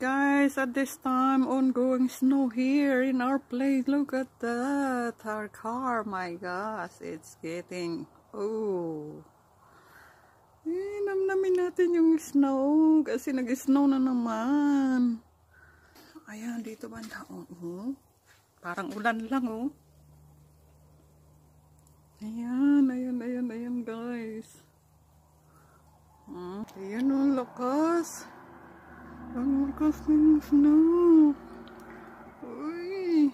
Guys, at this time, ongoing snow here in our place. Look at that. Our car, my gosh, it's getting, oh. Namnamin natin yung snow kasi nag-snow na naman. Ayan, dito banda. Parang ulan lang, oh. Ayan, guys. Ayan, ang lakas. Ang lakas ng snow. Uy.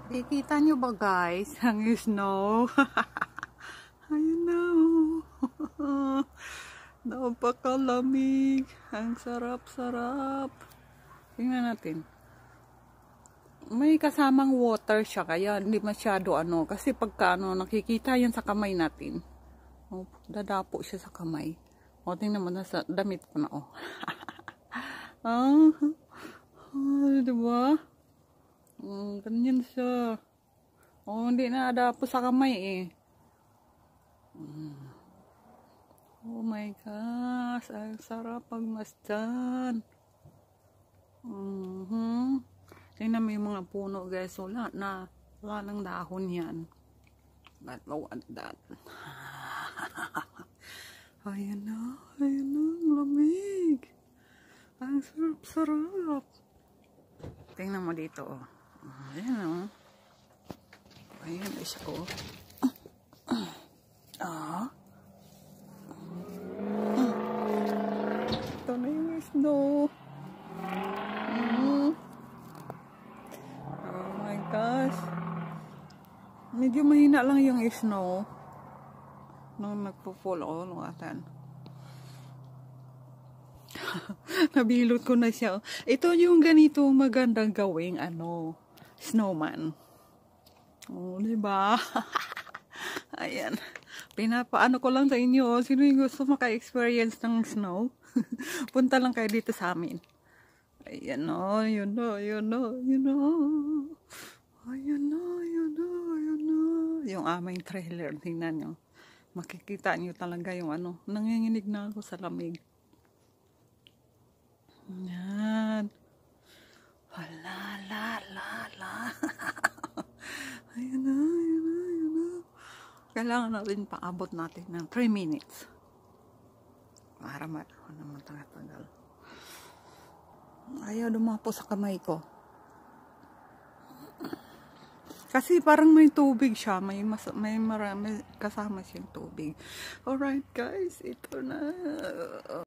Nakikita nyo ba, guys? Ang snow. Ayun na. Napakalamig. Ang sarap-sarap. Tingnan natin. May kasamang water siya, kaya hindi masyado kasi pagka nakikita yan sa kamay natin. Dadapo siya sa kamay. Tingnan mo, nasa damit ko na, diba? Ganyan siya. Hindi na dadapo sa kamay, Oh my gosh, ang sarap pagmasdan. Tingnan mo yung mga puno, guys. Wala ng dahon yan. But look at that. Ayan na, ang lamig. Ang sarap-sarap. Tingnan mo dito, Ayan, Ayan, isa ko. Ito na yung snow. Oh my gosh. Medyo mahina lang yung snow. Nung nagpo-fall, lungatan. Nabilot ko na siya. Ito yung ganito magandang gawing snowman. Diba? Ayan. Pinapaano ko lang sa inyo, sino yung gusto maka-experience ng snow? Punta lang kayo dito sa amin. Ayan yun na. Yung aming trailer, tingnan nyo. Makikita nyo talaga yung nanginginig na ako sa lamig. Yan. La. Ayan na. Kailangan natin paabot natin ng 3 minutes. Para naman tagal. Ayaw dumapo sa kamay ko. Kasi parang may tubig siya, may marami kasama siyang tubig. Alright guys, ito na.